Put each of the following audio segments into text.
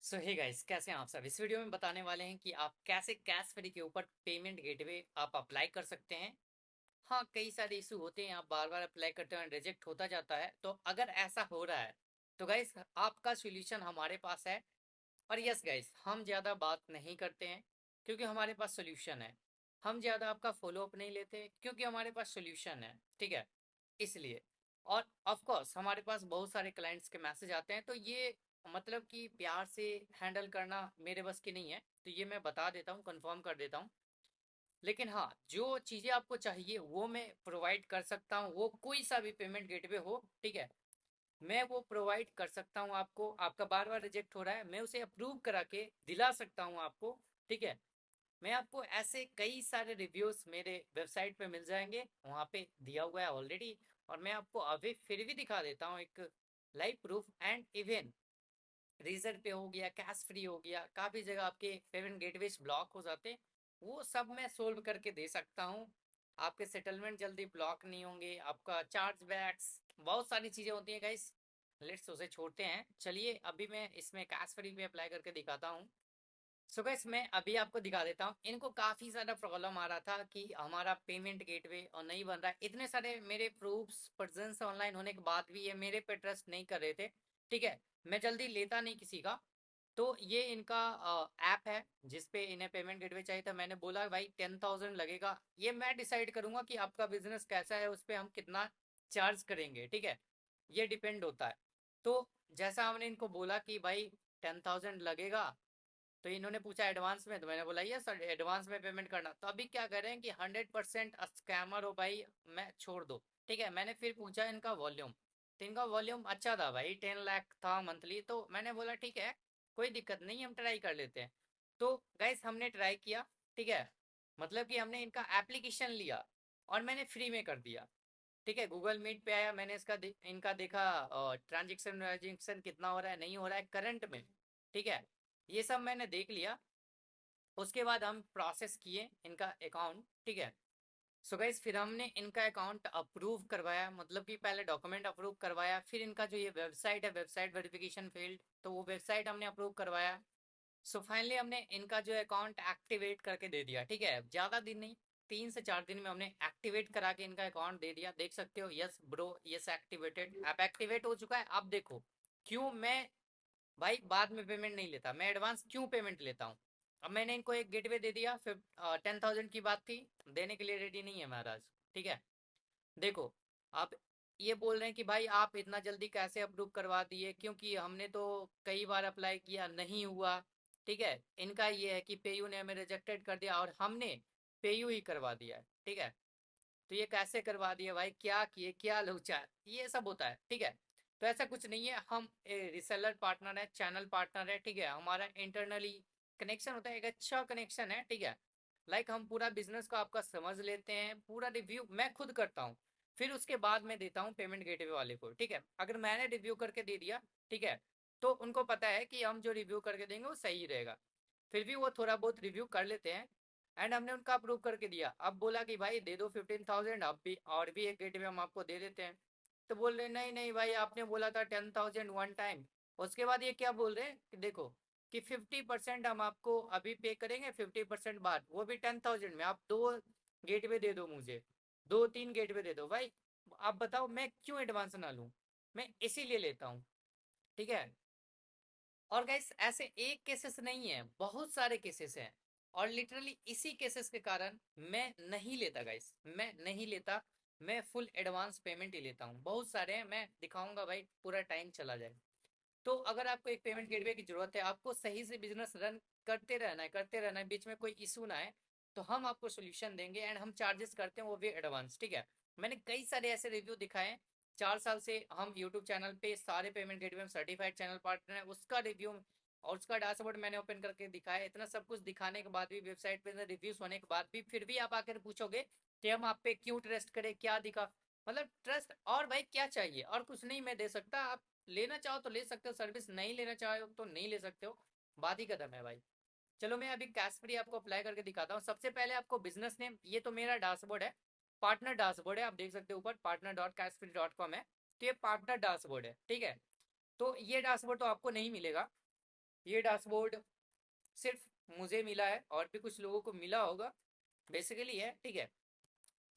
सो hey guys, कैसे हैं आप सब। इस वीडियो में बताने वाले हैं कि आप कैसे कैश फ्री के ऊपर पेमेंट गेटवे आप अप्लाई कर सकते हैं। हाँ, कई सारे इशू होते हैं, आप बार बार अप्लाई करते हैं, रिजेक्ट होता जाता है। तो अगर ऐसा हो रहा है तो गाइस आपका सॉल्यूशन हमारे पास है। और यस गाइस, हम ज़्यादा बात नहीं करते हैं क्योंकि हमारे पास सॉल्यूशन है। हम ज़्यादा आपका फॉलो अप नहीं लेते क्योंकि हमारे पास सॉल्यूशन है, ठीक है, इसलिए। और ऑफ कोर्स हमारे पास बहुत सारे क्लाइंट्स के मैसेज आते हैं, तो ये मतलब कि प्यार से हैंडल करना मेरे बस की नहीं है, तो ये मैं बता देता हूँ, कंफर्म कर देता हूँ। लेकिन हाँ, जो चीज़ें आपको चाहिए वो मैं प्रोवाइड कर सकता हूँ, वो कोई सा भी पेमेंट गेटवे हो, ठीक है, मैं वो प्रोवाइड कर सकता हूँ आपको। आपका बार बार रिजेक्ट हो रहा है, मैं उसे अप्रूव करा के दिला सकता हूँ आपको, ठीक है। मैं आपको ऐसे कई सारे रिव्यूज मेरे वेबसाइट पे मिल जाएंगे, वहाँ पे दिया हुआ है ऑलरेडी। और मैं आपको अभी फिर भी दिखा देता हूँ एक live proof. And even reason पे हो गया, कैश फ्री हो गया, काफ़ी जगह आपके पेमेंट गेटवेज ब्लॉक हो जाते हैं, वो सब मैं सोल्व करके दे सकता हूँ। आपके सेटलमेंट जल्दी ब्लॉक नहीं होंगे, आपका चार्ज बैक्स, बहुत सारी चीज़ें होती हैं गाइस। लेट्स उसे छोड़ते हैं, चलिए अभी मैं इसमें कैश फ्री पे अप्लाई करके दिखाता हूँ। सो गाइस, मैं अभी आपको दिखा देता हूँ। इनको काफ़ी ज़्यादा प्रॉब्लम आ रहा था कि हमारा पेमेंट गेटवे और नहीं बन रहा है, इतने सारे मेरे प्रूफ्स प्रेजेंस ऑनलाइन होने के बाद भी ये मेरे पे ट्रस्ट नहीं कर रहे थे, ठीक है। मैं जल्दी लेता नहीं किसी का। तो ये इनका ऐप है जिसपे इन्हें पेमेंट गेटवे चाहिए था। मैंने बोला भाई 10,000 लगेगा, ये मैं डिसाइड करूंगा कि आपका बिजनेस कैसा है, उस पर हम कितना चार्ज करेंगे, ठीक है, ये डिपेंड होता है। तो जैसा हमने इनको बोला कि भाई 10,000 लगेगा, तो इन्होंने पूछा एडवांस में, तो मैंने बोला ये सर एडवांस में पेमेंट करना। तो अभी क्या कर रहे हैं कि 100% स्कैमर हो भाई, मैं छोड़ दो, ठीक है। मैंने फिर पूछा इनका वॉल्यूम, तो इनका वॉल्यूम अच्छा था भाई, 10 लाख था मंथली। तो मैंने बोला ठीक है, कोई दिक्कत नहीं, हम ट्राई कर लेते हैं। तो गैस हमने ट्राई किया, ठीक है, मतलब कि हमने इनका एप्लीकेशन लिया और मैंने फ्री में कर दिया, ठीक है। गूगल मीट पे आया, मैंने इनका देखा ट्रांजेक्शन ट्रांजेक्शन कितना हो रहा है, नहीं हो रहा है करंट में, ठीक है, ये सब मैंने देख लिया। उसके बाद हम प्रोसेस किए इनका अकाउंट, ठीक है। सो गाइस, फिर हमने इनका अकाउंट अप्रूव करवाया, मतलब कि पहले डॉक्यूमेंट अप्रूव करवाया, फिर इनका जो ये वेबसाइट है, वेबसाइट वेरिफिकेशन फील्ड, तो वो वेबसाइट हमने अप्रूव करवाया। सो फाइनली हमने इनका जो अकाउंट एक्टिवेट करके दे दिया, ठीक है। ज़्यादा दिन नहीं, 3 से 4 दिन में हमने एक्टिवेट करा के इनका अकाउंट दे दिया। देख सकते हो, yes bro, yes activated, app activate हो चुका है। अब देखो, क्यों मैं भाई बाद में पेमेंट नहीं लेता, मैं एडवांस क्यों पेमेंट लेता हूँ। अब मैंने इनको एक गेटवे दे दिया, फिर 10,000 की बात थी, देने के लिए रेडी नहीं है महाराज, ठीक है। देखो, आप ये बोल रहे हैं कि भाई आप इतना जल्दी कैसे अप्रूव करवा दिए, क्योंकि हमने तो कई बार अप्लाई किया, नहीं हुआ, ठीक है। इनका ये है कि पेयू ने हमें रिजेक्टेड कर दिया और हमने पेयू ही करवा दिया है, ठीक है। तो ये कैसे करवा दिया भाई, क्या किए, क्या लोचा, ये सब होता है, ठीक है। तो ऐसा कुछ नहीं है, हम रिसेलर पार्टनर है, चैनल पार्टनर है, ठीक है। हमारा इंटरनली कनेक्शन होता है, एक अच्छा कनेक्शन है, ठीक है। लाइक हम पूरा बिजनेस को आपका समझ लेते हैं, पूरा रिव्यू मैं खुद करता हूँ, फिर उसके बाद मैं देता हूँ पेमेंट गेटवे वाले को, ठीक है। अगर मैंने रिव्यू करके दे दिया, ठीक है, तो उनको पता है कि हम जो रिव्यू करके देंगे वो सही रहेगा। फिर भी वो थोड़ा बहुत रिव्यू कर लेते हैं। एंड हमने उनका अप्रूव करके दिया, अब बोला कि भाई दे दो 15,000, अब भी और भी एक गेटवे हम आपको दे देते हैं। तो बोल रहे नहीं नहीं भाई, आपने बोला था 10,000 वन टाइम। उसके बाद ये क्या बोल रहे हैं कि देखो, कि 50% हम आपको अभी पे करेंगे, 50% बाद, वो भी 10,000 में। आप दो गेटवे दे दो मुझे, 2-3 गेटवे दे दो भाई। आप बताओ मैं क्यों एडवांस ना लूँ, मैं इसीलिए लेता हूँ, ठीक है। और गाइस, ऐसे एक केसेस नहीं है, बहुत सारे केसेस हैं। और लिटरली इसी केसेस के कारण मैं नहीं लेता गाइस, मैं नहीं लेता। मैं फुल एडवांस पेमेंट ही लेता हूँ, बहुत सारे हैं, मैं दिखाऊंगा भाई, पूरा टाइम चला जाए। तो अगर आपको एक पेमेंट गेटवे की जरूरत है, आपको सही से बिजनेस रन करते रहना है, करते रहना है, बीच में कोई इशू ना है, तो हम आपको सोल्यूशन देंगे। एंड हम चार्जेस करते हैं वो भी एडवांस, ठीक है। मैंने कई सारे ऐसे रिव्यू दिखाए हैं। 4 साल से हम यूट्यूब चैनल पे सारे पेमेंट गेटवे में सर्टिफाइड चैनल पार्टनर है, उसका रिव्यू और उसका डैशबोर्ड मैंने ओपन करके दिखाया। इतना सब कुछ दिखाने के बाद भी, वेबसाइट पे रिव्यूज होने के बाद भी, फिर भी आप आकर पूछोगे कि हम आप पे क्यों ट्रस्ट करें, क्या दिखा, मतलब ट्रस्ट। और भाई क्या चाहिए, और कुछ नहीं मैं दे सकता। आप लेना चाहो तो ले सकते हो सर्विस, नहीं लेना चाहो तो नहीं ले सकते हो, बात ही खत्म है भाई। चलो मैं अभी कैश फ्री आपको अप्लाई करके दिखाता हूँ। सबसे पहले आपको बिजनेस नेम, ये तो मेरा डैशबोर्ड है, पार्टनर डैशबोर्ड है, आप देख सकते हो ऊपर partner.cashfree.com है। तो ये पार्टनर डैशबोर्ड है, ठीक है। तो ये डैशबोर्ड तो आपको नहीं मिलेगा, ये डैशबोर्ड सिर्फ मुझे मिला है और भी कुछ लोगों को मिला होगा, बेसिकली है, ठीक है।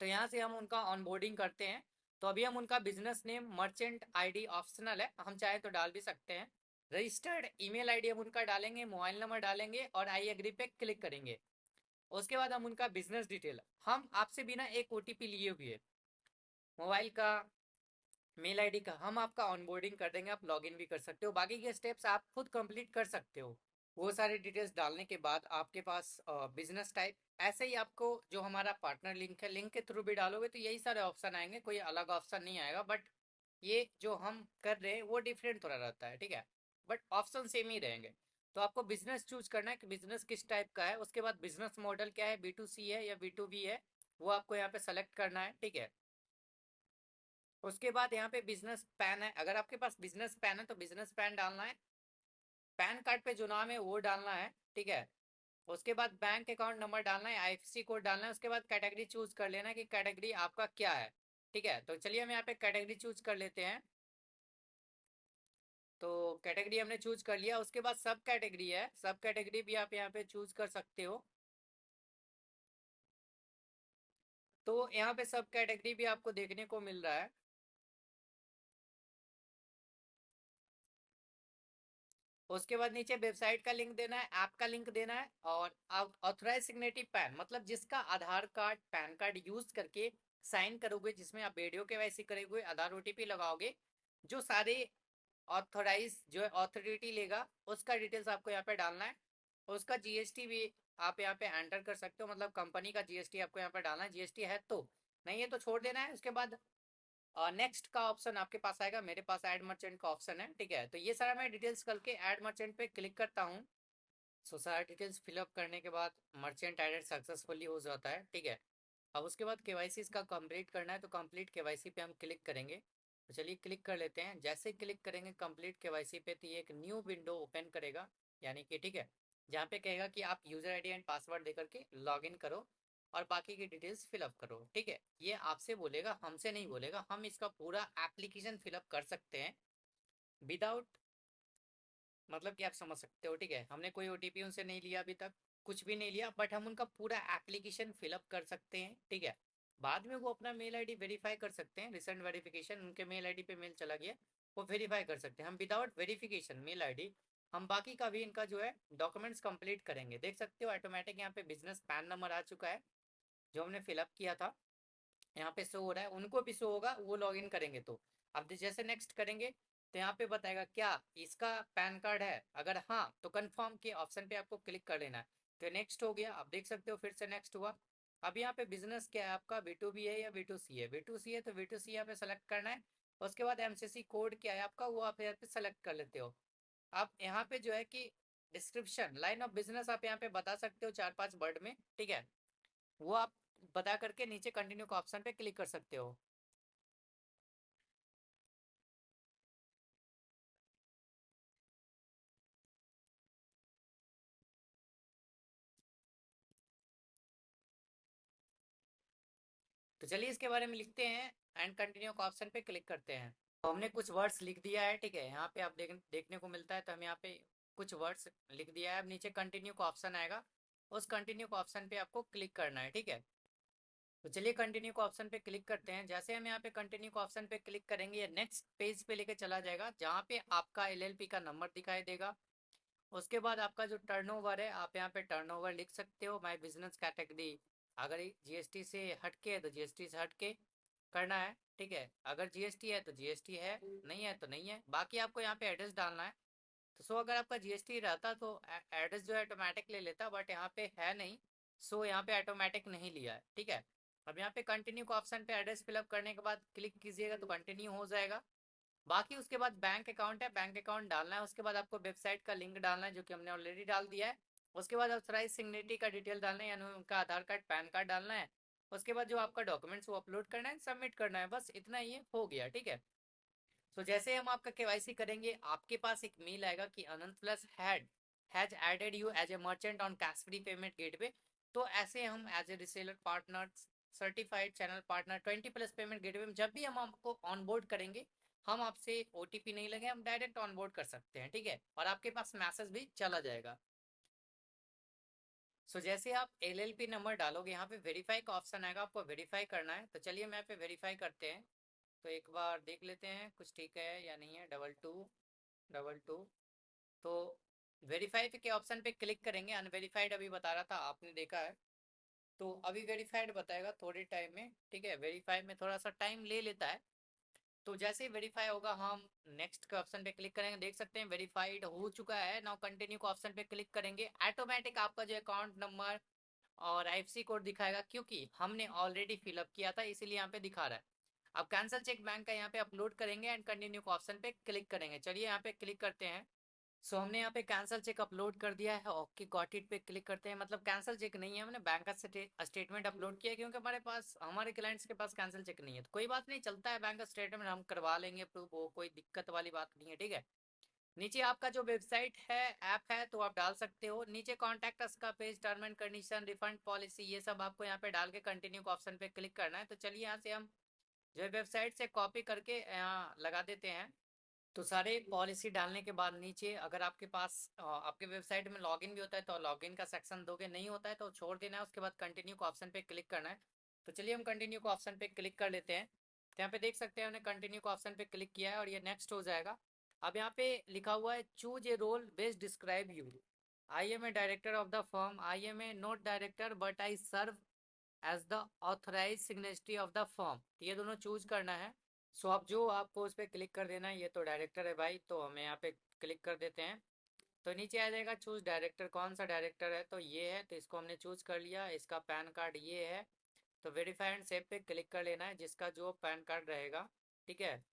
तो यहाँ से हम उनका ऑनबोर्डिंग करते हैं। तो अभी हम उनका business name merchant ID optional है, हम चाहे तो डाल भी सकते हैं। रजिस्टर्ड ईमेल आईडी हम उनका डालेंगे, मोबाइल नंबर डालेंगे और आई एग्री पे क्लिक करेंगे। उसके बाद हम उनका बिजनेस डिटेल, हम आपसे बिना एक ओटीपी लिए हुए मोबाइल का, मेल आईडी का, हम आपका ऑनबोर्डिंग कर देंगे। आप लॉगिन भी कर सकते हो, बाकी के स्टेप्स आप खुद कंप्लीट कर सकते हो। वो सारी डिटेल्स डालने के बाद आपके पास बिजनेस टाइप, ऐसे ही आपको जो हमारा पार्टनर लिंक है, लिंक के थ्रू भी डालोगे तो यही सारे ऑप्शन आएंगे, कोई अलग ऑप्शन नहीं आएगा। बट ये जो हम कर रहे हैं वो डिफरेंट थोड़ा रहता है, ठीक है, बट ऑप्शन सेम ही रहेंगे। तो आपको बिजनेस चूज करना है कि बिजनेस किस टाइप का है। उसके बाद बिजनेस मॉडल क्या है, B2C है या B2B है, वो आपको यहाँ पे सेलेक्ट करना है, ठीक है। उसके बाद यहाँ पे बिजनेस पैन है, अगर आपके पास बिजनेस पैन है तो बिजनेस पैन डालना है। पैन कार्ड पे जो नाम है वो डालना है, ठीक है। उसके बाद बैंक अकाउंट नंबर डालना है, IFSC कोड डालना है। उसके बाद कैटेगरी चूज कर लेना है कि कैटेगरी आपका क्या है, ठीक है। तो चलिए हम यहाँ पे कैटेगरी चूज कर लेते हैं। तो कैटेगरी हमने चूज कर लिया। उसके बाद सब कैटेगरी है, सब कैटेगरी भी आप यहाँ पे चूज कर सकते हो। तो यहाँ पे सब कैटेगरी भी आपको देखने को मिल रहा है। उसके बाद नीचे वेबसाइट का लिंक देना है, ऐप का लिंक देना है, और ऑथराइज सिग्नेटिव पैन, मतलब जिसका आधार कार्ड पैन कार्ड यूज करके साइन करोगे, जिसमें आप वीडियो केवाईसी करोगे, आधार OTP लगाओगे, जो सारे ऑथराइज जो है ऑथोरिटी लेगा, उसका डिटेल्स आपको यहाँ पे डालना है। उसका GST भी आप यहाँ पे एंटर कर सकते हो, मतलब कंपनी का GST आपको यहाँ पे डालना है। GST है तो, नहीं है तो छोड़ देना है। उसके बाद नेक्स्ट का ऑप्शन आपके पास आएगा, मेरे पास ऐड मर्चेंट का ऑप्शन है, ठीक है। तो ये सारा मैं डिटेल्स करके ऐड मर्चेंट पे क्लिक करता हूँ। सो सारा डिटेल्स फिलअप करने के बाद मर्चेंट एडेड सक्सेसफुली हो जाता है, ठीक है। अब उसके बाद KYC इसका कंप्लीट करना है, तो कंप्लीट KYC पे हम क्लिक करेंगे। तो चलिए क्लिक कर लेते हैं। जैसे क्लिक करेंगे कंप्लीट KYC पे, तो ये एक न्यू विंडो ओपन करेगा, यानी कि, ठीक है, जहाँ पे कहेगा कि आप यूजर ID एंड पासवर्ड दे करके लॉग इन करो और बाकी की डिटेल्स फिलअप करो, ठीक है। ये आपसे बोलेगा, हमसे नहीं बोलेगा। हम इसका पूरा एप्लीकेशन फिलअप कर सकते हैं विदाउट, मतलब कि आप समझ सकते हो, ठीक है। हमने कोई OTP उनसे नहीं लिया अभी तक, कुछ भी नहीं लिया, बट हम उनका पूरा एप्लीकेशन फिलअप कर सकते हैं, ठीक है। बाद में वो अपना मेल आईडी वेरीफाई कर सकते हैं, रिसेंट वेरिफिकेशन उनके मेल आईडी पे मेल चला गया, वो वेरीफाई कर सकते हैं। हम विदाउट वेरिफिकेशन मेल आईडी हम बाकी का भी इनका जो है डॉक्यूमेंट्स कंप्लीट करेंगे। देख सकते हो ऑटोमेटिक यहाँ पे बिजनेस पैन नंबर आ चुका है, जो हमने फिलअप किया था, यहाँ पे शो हो रहा है, उनको भी शो होगा, वो लॉग इन करेंगे तो। अब जैसे नेक्स्ट करेंगे तो यहाँ पे बताएगा क्या इसका पैन कार्ड है, अगर हाँ तो कंफर्म के ऑप्शन पे आपको क्लिक कर लेना है। तो नेक्स्ट हो गया, आप देख सकते हो फिर से नेक्स्ट हुआ। अब यहाँ पे बिजनेस क्या है आपका, B2B है या B2C है। B2C है तो B2C यहाँ पे सेलेक्ट करना है। उसके बाद MCC कोड क्या है आपका, वो आप यहाँ पे सेलेक्ट कर लेते हो। आप यहाँ पे जो है कि डिस्क्रिप्शन लाइन ऑफ बिजनेस आप यहाँ पे बता सकते हो 4-5 वर्ड में, ठीक है। वो आप बता करके नीचे कंटिन्यू का ऑप्शन पे क्लिक कर सकते हो। तो चलिए इसके बारे में लिखते हैं एंड कंटिन्यू का ऑप्शन पे क्लिक करते हैं। तो हमने कुछ वर्ड्स लिख दिया है, ठीक है। यहाँ पे आप देखने को मिलता है, तो हम यहाँ पे कुछ वर्ड्स लिख दिया है। अब नीचे कंटिन्यू का ऑप्शन आएगा, उस कंटिन्यू का ऑप्शन पे आपको क्लिक करना है, ठीक है। तो चलिए कंटिन्यू का ऑप्शन पे क्लिक करते हैं। जैसे हम यहाँ पे कंटिन्यू का ऑप्शन पे क्लिक करेंगे, ये नेक्स्ट पेज पे लेके चला जाएगा, जहाँ पे आपका LLP का नंबर दिखाई देगा। उसके बाद आपका जो टर्नओवर है, आप यहाँ पे टर्नओवर लिख सकते हो। माय बिजनेस कैटेगरी, अगर GST से हटके है तो GST से हटके करना है, ठीक है। अगर GST है तो GST है, नहीं है तो नहीं है। बाकी आपको यहाँ पे एड्रेस डालना है। तो सो अगर आपका GST रहता तो एड्रेस जो है ऑटोमेटिक ले लेता, बट यहाँ पे है नहीं, सो यहाँ पे ऑटोमेटिक नहीं लिया है, ठीक है। अब यहाँ पे कंटिन्यू का ऑप्शन पे एड्रेस फिलअप करने के बाद क्लिक कीजिएगा तो कंटिन्यू हो जाएगा। बाकी उसके बाद बैंक अकाउंट है, बैंक अकाउंट डालना है। उसके बाद आपको वेबसाइट का लिंक डालना है, जो कि हमने ऑलरेडी डाल दिया है। उसके बाद ऑथराइज सिग्नेटरी का डिटेल डालना है, यानी उनका आधार कार्ड पैन कार्ड डालना है। उसके बाद जो आपका डॉक्यूमेंट्स वो अपलोड करना है, सबमिट करना है, बस इतना ही हो गया, ठीक है। तो जैसे हम आपका KYC करेंगे, आपके पास एक मेल आएगा कि Anant plus has added you as a merchant on cash free payment gateway. तो ऐसे हम as a reseller partner, certified channel partner 20+ payment gateway में जब भी हम आपको ऑनबोर्ड करेंगे, हम आपसे ओटीपी नहीं लगे, हम डायरेक्ट ऑनबोर्ड कर सकते हैं, ठीक है, और आपके पास मैसेज भी चला जाएगा। सो जैसे आप एलएलपी नंबर डालोगे, यहाँ पे वेरीफाई का ऑप्शन आएगा, आपको वेरीफाई करना है। तो चलिए मैं पे वेरीफाई करते हैं। तो एक बार देख लेते हैं कुछ ठीक है या नहीं है। 2222। तो वेरीफाई के ऑप्शन पे क्लिक करेंगे। अनवेरीफाइड अभी बता रहा था, आपने देखा है। तो अभी वेरीफाइड बताएगा थोड़े टाइम में, ठीक है। वेरीफाई में थोड़ा सा टाइम ले लेता है। तो जैसे ही वेरीफाई होगा हम नेक्स्ट के ऑप्शन पे क्लिक करेंगे। देख सकते हैं वेरीफाइड हो चुका है। नाउ कंटिन्यू के ऑप्शन पे क्लिक करेंगे। ऑटोमेटिक आपका जो अकाउंट नंबर और आईएफएससी कोड दिखाएगा, क्योंकि हमने ऑलरेडी फिलअप किया था, इसीलिए यहाँ पे दिखा रहा है। अब कैंसिल चेक बैंक का यहाँ पे अपलोड करेंगे एंड कंटिन्यू के ऑप्शन पे क्लिक करेंगे। चलिए यहाँ पे क्लिक करते हैं। सो हमने यहाँ पे कैंसिल चेक अपलोड कर दिया है। ओके गॉट इट पे क्लिक करते हैं। मतलब कैंसिल चेक नहीं है, हमने बैंक का स्टेटमेंट अपलोड किया है, क्योंकि हमारे क्लाइंट्स के पास कैंसिल चेक नहीं है। तो कोई बात नहीं, चलता है, बैंक का स्टेटमेंट हम करवा लेंगे प्रूफ, वो कोई दिक्कत वाली बात नहीं है, ठीक है। नीचे आपका जो वेबसाइट है, ऐप है, तो आप डाल सकते हो। नीचे कॉन्टैक्ट अस का page, term and condition, refund policy, ये सब आपको यहाँ पे डाल के कंटिन्यू के ऑप्शन पे क्लिक करना है। तो चलिए यहाँ से हम जो वेबसाइट से कॉपी करके यहाँ लगा देते हैं। तो सारे पॉलिसी डालने के बाद नीचे अगर आपके पास आपके वेबसाइट में लॉगिन भी होता है तो लॉगिन का सेक्शन दोगे, नहीं होता है तो छोड़ देना है। उसके बाद कंटिन्यू के ऑप्शन पे क्लिक करना है। तो चलिए हम कंटिन्यू के ऑप्शन पे क्लिक कर लेते हैं। तो यहाँ पे देख सकते हैं हमने कंटिन्यू के ऑप्शन पे क्लिक किया है और ये नेक्स्ट हो जाएगा। अब यहाँ पे लिखा हुआ है choose a role best describe you. I am a director of the firm, I am a not director but I serve as the authorise signatory of the firm, ये दोनों चूज करना है। सो आप जो आपको उस पर क्लिक कर देना है। ये तो डायरेक्टर है भाई, तो हमें यहाँ पे क्लिक कर देते हैं। तो नीचे आ जाएगा चूज डायरेक्टर, कौन सा डायरेक्टर है, तो ये है, तो इसको हमने चूज कर लिया। इसका पैन कार्ड ये है। तो वेरीफाई एंड सेव पे क्लिक कर लेना है, जिसका जो पैन कार्ड रहेगा, ठीक है।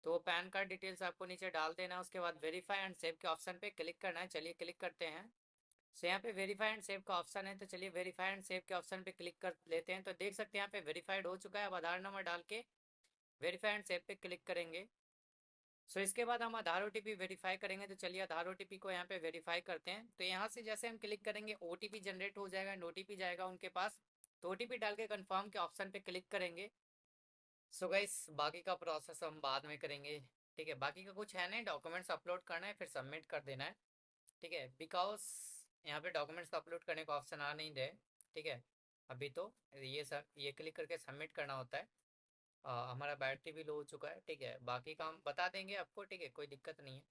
तो पैन कार्ड डिटेल्स आपको नीचे डाल देना है। उसके बाद वेरीफाई एंड सेव के ऑप्शन पे क्लिक करना है। चलिए क्लिक करते हैं। सो यहाँ पे वेरीफाई एंड सेव का ऑप्शन है, तो चलिए वेरीफाई एंड सेव के ऑप्शन पे क्लिक कर लेते हैं। तो देख सकते हैं यहाँ पे वेरीफाइड हो चुका है। अब आधार नंबर डाल के वेरीफाई एंड सेव पे क्लिक करेंगे। सो इसके बाद हम आधार ओटीपी वेरीफाई करेंगे। तो चलिए आधार ओटीपी को यहाँ पे वेरीफाई करते हैं। तो यहाँ से जैसे हम क्लिक करेंगे ओटीपी जनरेट हो जाएगा एंड ओटीपी जाएगा उनके पास। तो ओटीपी डाल के कन्फर्म के ऑप्शन पे क्लिक करेंगे। सो गाइस बाकी का प्रोसेस हम बाद में करेंगे, ठीक है। बाकी का कुछ है नहीं, डॉक्यूमेंट्स अपलोड करना है फिर सबमिट कर देना है, ठीक है। बिकॉज यहाँ पे डॉक्यूमेंट्स अपलोड करने का ऑप्शन आ नहीं रहे, ठीक है। अभी तो ये सब ये क्लिक करके सबमिट करना होता है। हमारा बैटरी भी लो हो चुका है, ठीक है। बाकी का हम बता देंगे आपको, ठीक है, कोई दिक्कत नहीं है।